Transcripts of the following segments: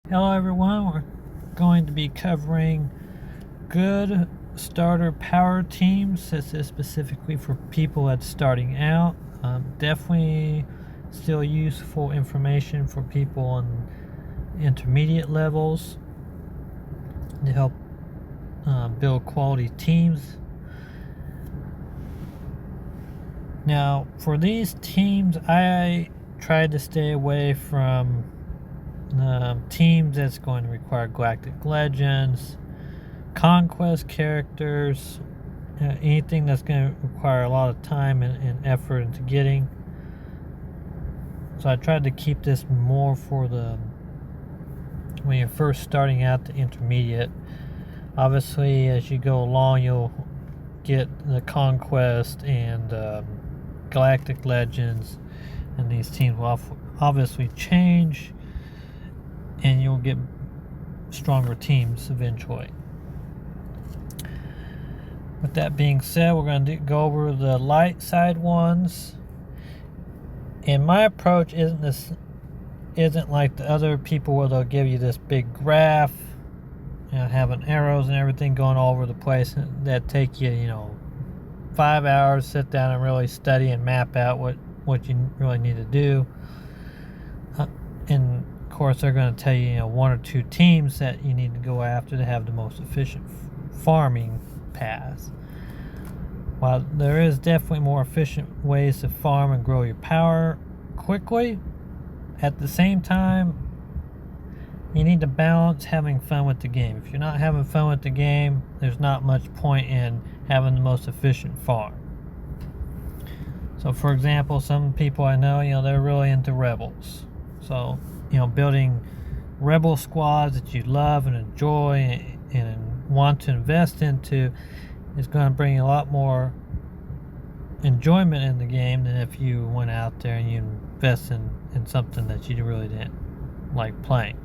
Hello everyone, we're going to be covering good starter power teams. This is specifically for people that's starting out. Definitely still useful information for people on intermediate levels to help build quality teams. Now for these teams, I tried to stay away from teams that's going to require galactic legends, conquest characters, anything that's going to require a lot of time and effort into getting. So I tried to keep this more for the when you're first starting out, the intermediate. Obviously, as you go along, you'll get the conquest and galactic legends, and these teams will obviously change, and you'll get stronger teams eventually. With that being said, we're going to go over the light side ones. And my approach isn't like the other people where they'll give you this big graph and having arrows and everything going all over the place that take you, 5 hours, sit down and really study and map out what you really need to do. And of course, they're going to tell you, one or two teams that you need to go after to have the most efficient farming paths. While there is definitely more efficient ways to farm and grow your power quickly, at the same time, you need to balance having fun with the game. If you're not having fun with the game, there's not much point in having the most efficient farm. So for example, some people I know, they're really into rebels. So, building rebel squads that you love and enjoy and want to invest into is going to bring a lot more enjoyment in the game than if you went out there and you invest in something that you really didn't like playing.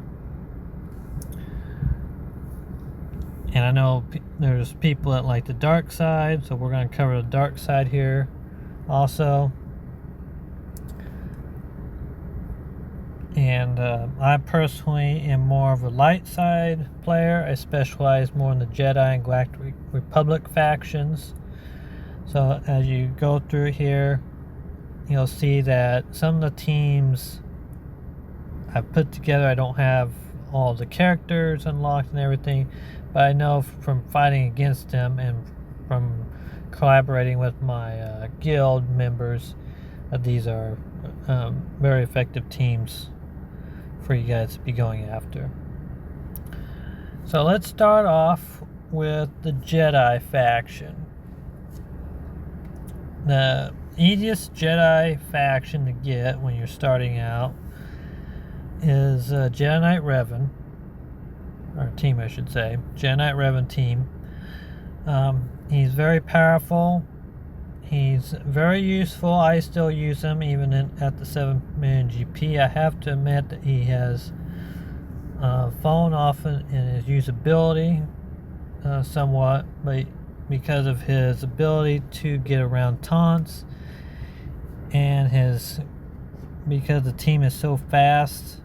And I know there's people that like the dark side, so we're going to cover the dark side here also. And I personally am more of a light side player. I specialize more in the Jedi and Galactic Republic factions. So as you go through here, you'll see that some of the teams I've put together, I don't have all the characters unlocked and everything, but I know from fighting against them and from collaborating with my guild members that these are very effective teams for you guys to be going after. So let's start off with the Jedi faction. The easiest Jedi faction to get when you're starting out is Jedi Knight Revan, or team I should say, Jedi Knight Revan team. He's very powerful. He's very useful. I still use him even at the 7 million GP. I have to admit that he has fallen off in his usability somewhat, but because of his ability to get around taunts and because the team is so fast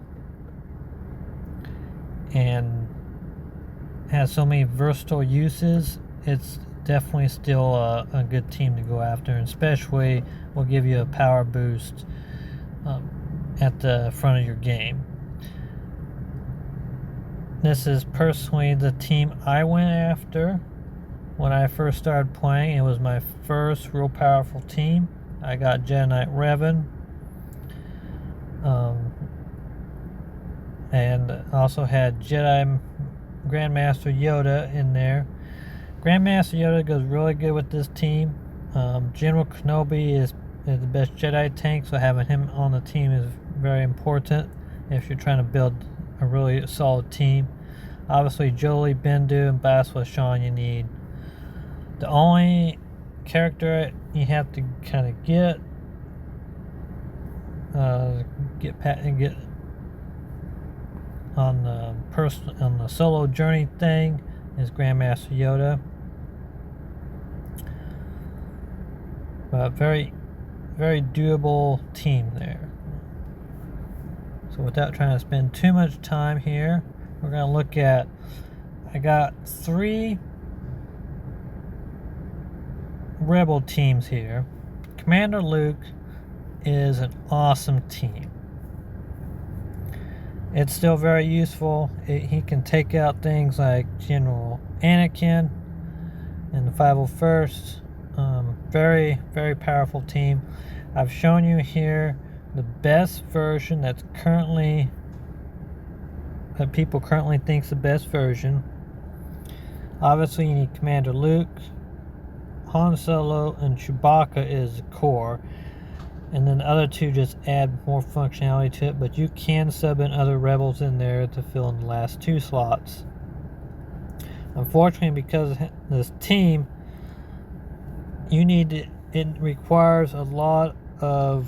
and has so many versatile uses, it's definitely still a good team to go after, and especially will give you a power boost at the front of your game. This is personally the team I went after when I first started playing. It was my first real powerful team. I got Jedi Knight Revan, and also had Jedi Grandmaster Yoda in there. Grandmaster Yoda goes really good with this team. General Kenobi is the best Jedi tank, so having him on the team is very important if you're trying to build a really solid team. Obviously, Jolie, Bendu, and Baswa Shan you need. The only character you have to kind of get on the solo journey thing is Grandmaster Yoda. But very, very doable team there. So without trying to spend too much time here, we're going to look at, I got 3 rebel teams here. Commander Luke is an awesome team. It's still very useful. He can take out things like General Anakin and the 501st. Very, very powerful team. I've shown you here the best version that people currently think's the best version. Obviously, you need Commander Luke, Han Solo, and Chewbacca is the core. And then the other 2 just add more functionality to it, but you can sub in other rebels in there to fill in the last 2 slots. Unfortunately, because of this team, it requires a lot of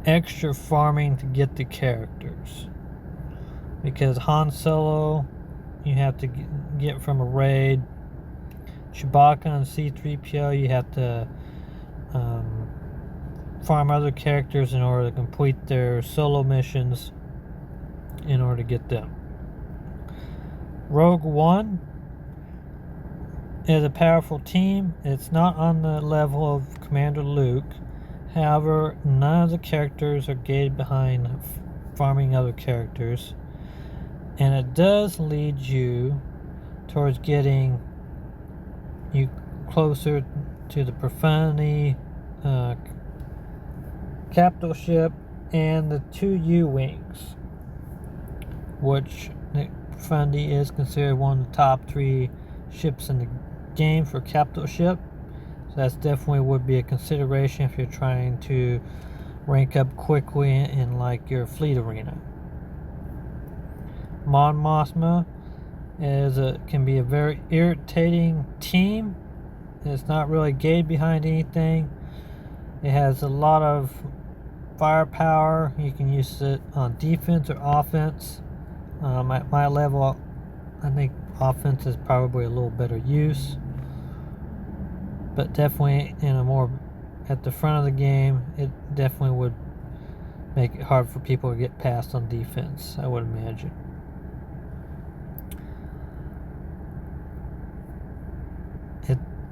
extra farming to get the characters. Because Han Solo, you have to get from a raid. Chewbacca and C-3PO, you have to farm other characters in order to complete their solo missions in order to get them. Rogue One is a powerful team. It's not on the level of Commander Luke. However, none of the characters are gated behind farming other characters. And it does lead you towards getting you closer to the Profanity capital ship and the 2 U-Wings, which the Profanity is considered one of the top 3 ships in the game for capital ship. So that's definitely would be a consideration if you're trying to rank up quickly in like your fleet arena. Mon Mothma can be a very irritating team. It's not really gated behind anything. It has a lot of firepower. You can use it on defense or offense. At my level, I think offense is probably a little better use. But definitely at the front of the game, it definitely would make it hard for people to get past on defense, I would imagine.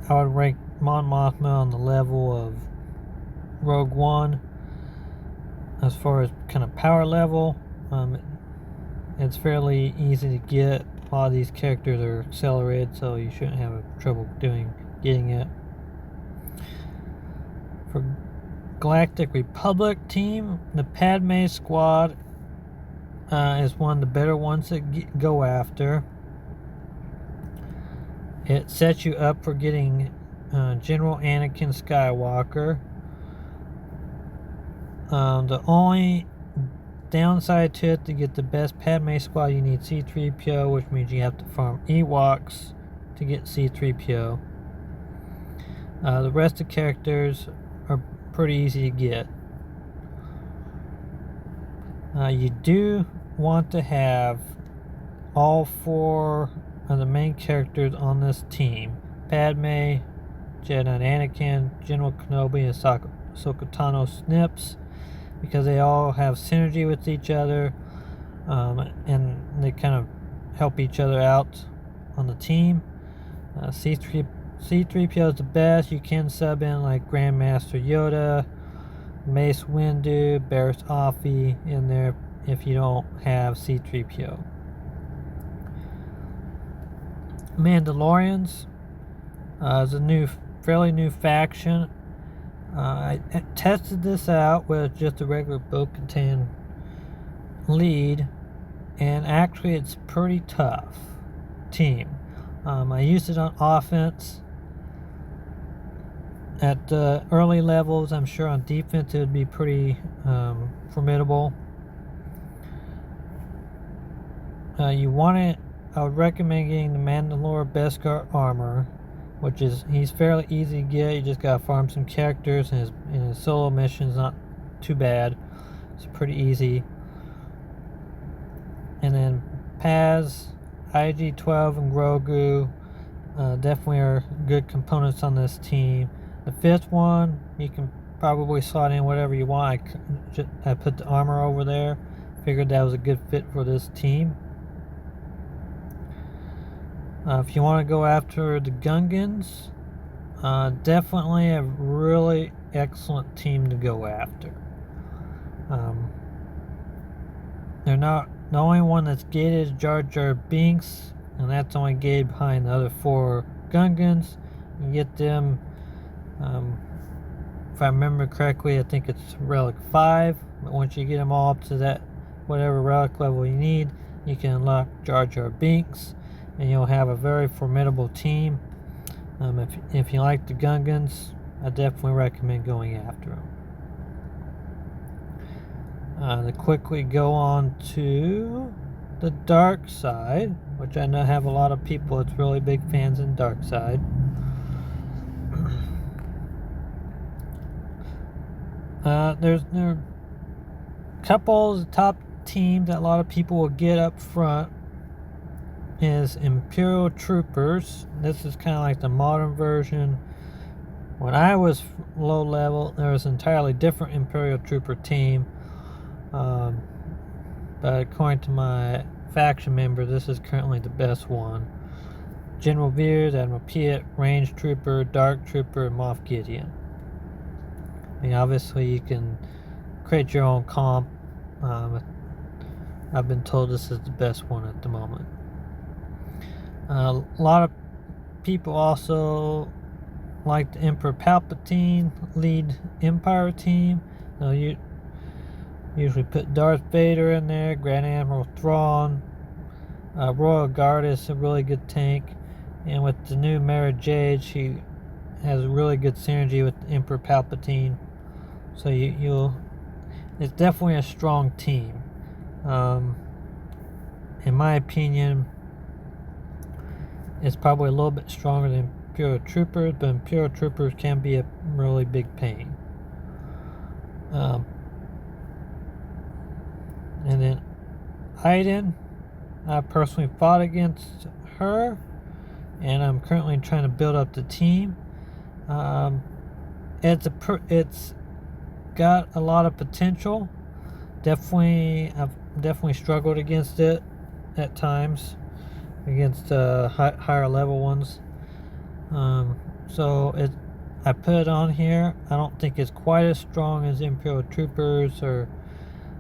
I would rank Mon Mothma on the level of Rogue One as far as kind of power level. It's fairly easy to get. A lot of these characters are accelerated, so you shouldn't have trouble getting it. For Galactic Republic team, the Padme squad is one of the better ones to go after. It sets you up for getting General Anakin Skywalker. The only downside to it, to get the best Padme squad, you need C-3PO, which means you have to farm Ewoks to get C-3PO. The rest of the characters are pretty easy to get. You do want to have all 4 of the main characters on this team: Padme, Jedi Anakin, General Kenobi, and Ahsoka Tano Snips, because they all have synergy with each other, and they kind of help each other out on the team. C-3PO is the best. You can sub in like Grandmaster Yoda, Mace Windu, Barriss Offee in there if you don't have C-3PO. Mandalorians is a fairly new faction. I tested this out with just a regular Bo-Katan lead, and actually it's pretty tough team. I used it on offense at the early levels. I'm sure on defense it would be pretty formidable. I would recommend getting the Mandalore Beskar armor, which he's fairly easy to get. You just gotta farm some characters, and his solo mission's not too bad. It's pretty easy. And then Paz, IG-12, and Grogu definitely are good components on this team. The 5th one, you can probably slot in whatever you want. I put the armor over there. Figured that was a good fit for this team. If you want to go after the Gungans, definitely a really excellent team to go after. They're not the only one that's gated is Jar Jar Binks, and that's only gated behind the other 4 Gungans. You get them, if I remember correctly, I think it's Relic 5. But once you get them all up to that whatever relic level you need, you can unlock Jar Jar Binks, and you'll have a very formidable team. If you like the Gungans, I definitely recommend going after them. To quickly go on to the dark side, which I know have a lot of people that's really big fans in dark side. There are a couple of the top teams that a lot of people will get up front is Imperial Troopers. This is kind of like the modern version. When I was low level, there was an entirely different Imperial Trooper team. But according to my faction member, this is currently the best one. General Veers, Admiral Piet, Range Trooper, Dark Trooper, and Moff Gideon. I mean, obviously you can create your own comp. I've been told this is the best one at the moment. A lot of people also like the Emperor Palpatine lead Empire team. Now you usually put Darth Vader in there, Grand Admiral Thrawn, Royal Guard is a really good tank, and with the new Mara Jade, she has really good synergy with Emperor Palpatine. So it's definitely a strong team. In my opinion, it's probably a little bit stronger than Imperial Troopers, but Imperial Troopers can be a really big pain. And then Iden, I personally fought against her, and I'm currently trying to build up the team. It's got a lot of potential. I've definitely struggled against it at times, against higher level ones. I put it on here. I don't think it's quite as strong as Imperial Troopers or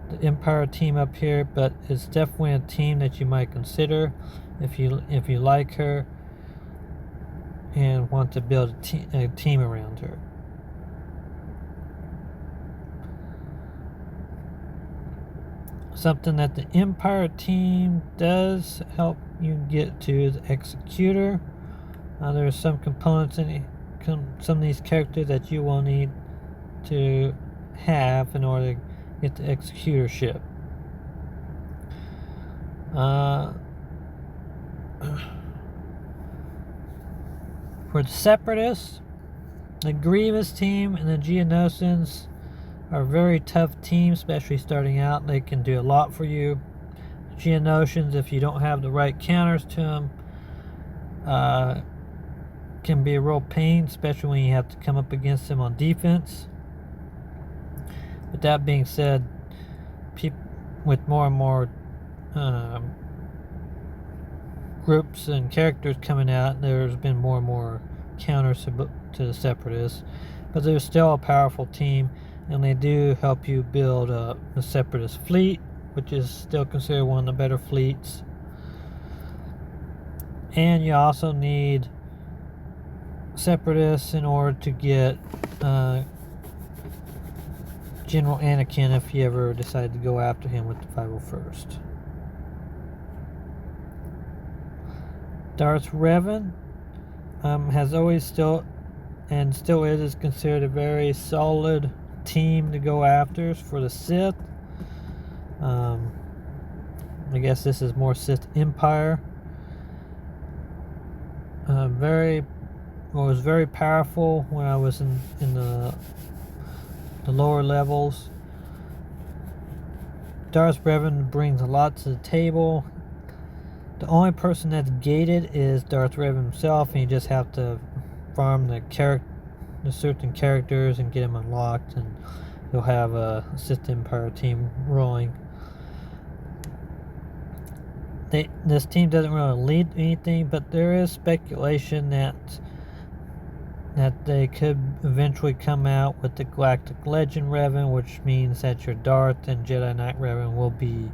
the Empire team up here, but it's definitely a team that you might consider if you like her and want to build a team around her. Something that the Empire team does help you get to is Executor. There are some components in some of these characters that you will need to have in order to get the Executor ship. For the Separatists, the Grievous team and the Geonosians are very tough teams, especially starting out. They can do a lot for you. Geonosians, if you don't have the right counters to them, can be a real pain, especially when you have to come up against them on defense. But that being said, with more and more groups and characters coming out, there's been more and more counters to the Separatists. But they're still a powerful team, and they do help you build a Separatist fleet, which is still considered one of the better fleets. And you also need Separatists in order to get General Anakin if you ever decide to go after him with the 501st. Darth Revan has always still is considered a very solid team to go after for the Sith. I guess this is more Sith Empire. Was very powerful when I was in the lower levels. Darth Revan brings a lot to the table. The only person that's gated is Darth Revan himself, and you just have to farm the the certain characters and get them unlocked, and you'll have a Sith Empire team rolling. This team doesn't really lead anything, but there is speculation that they could eventually come out with the Galactic Legend Revan, which means that your Darth and Jedi Knight Revan will be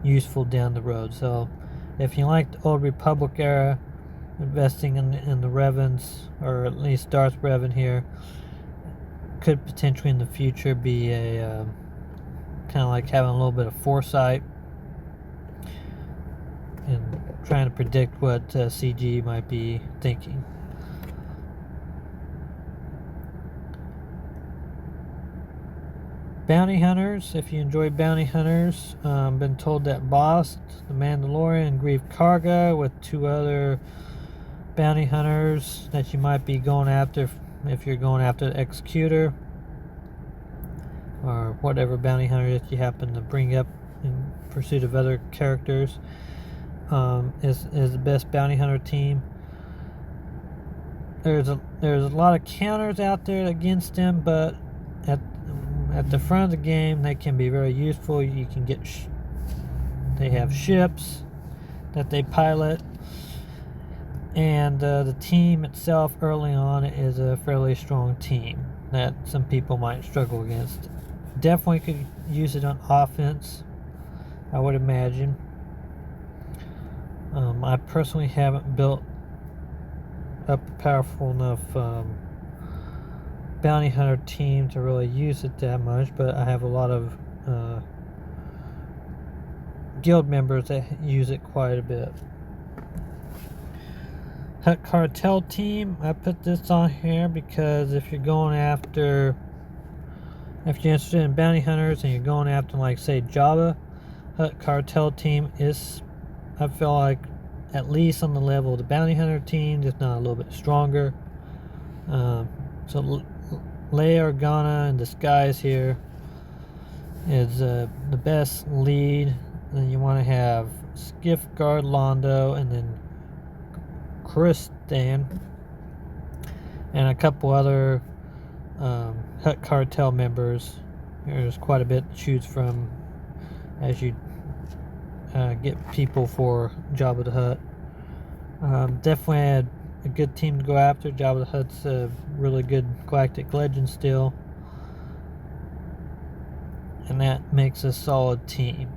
useful down the road. So if you like the Old Republic era, investing in the Revans, or at least Darth Revan here, could potentially in the future be a kind of like having a little bit of foresight and trying to predict what CG might be thinking. Bounty Hunters. If you enjoy Bounty Hunters, been told that Boss, the Mandalorian, and Grief Karga with 2 other Bounty Hunters that you might be going after if you're going after the Executor or whatever Bounty Hunter that you happen to bring up in pursuit of other characters, is the best Bounty Hunter team. There's a lot of counters out there against them, but at the front of the game, they can be very useful. You can get they have ships that they pilot, and the team itself early on is a fairly strong team that some people might struggle against. Definitely could use it on offense, I would imagine. I personally haven't built up a powerful enough Bounty Hunter team to really use it that much, but I have a lot of guild members that use it quite a bit. Hutt Cartel team, I put this on here because if you're interested in Bounty Hunters and you're going after, like, say, Jabba, Hutt Cartel team is, I feel like, at least on the level of the Bounty Hunter team, just not a little bit stronger. So Leia Organa in disguise here is the best lead. And then you want to have Skiff Guard Londo, and then Kristen, and a couple other Hutt Cartel members. There's quite a bit to choose from as you get people for Jabba the Hutt. Definitely had a good team to go after. Jabba the Hutt's a really good Galactic Legend still, and that makes a solid team.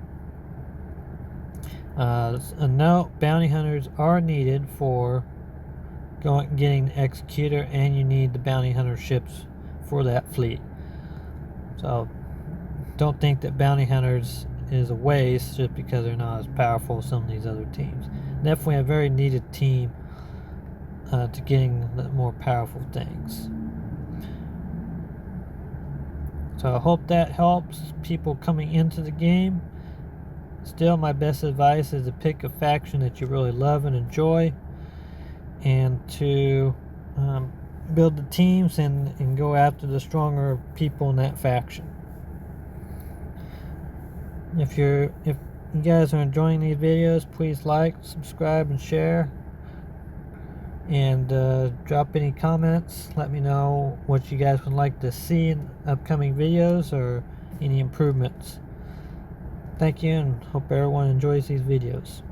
A note: Bounty Hunters are needed for getting the Executor, and you need the Bounty Hunter ships for that fleet. So don't think that Bounty Hunters is a waste just because they're not as powerful as some of these other teams. Definitely a very needed team to getting the more powerful things. So I hope that helps people coming into the game. Still, my best advice is to pick a faction that you really love and enjoy, and to build the teams and go after the stronger people in that faction. If you guys are enjoying these videos, please like, subscribe, and share. And drop any comments. Let me know what you guys would like to see in upcoming videos or any improvements. Thank you, and hope everyone enjoys these videos.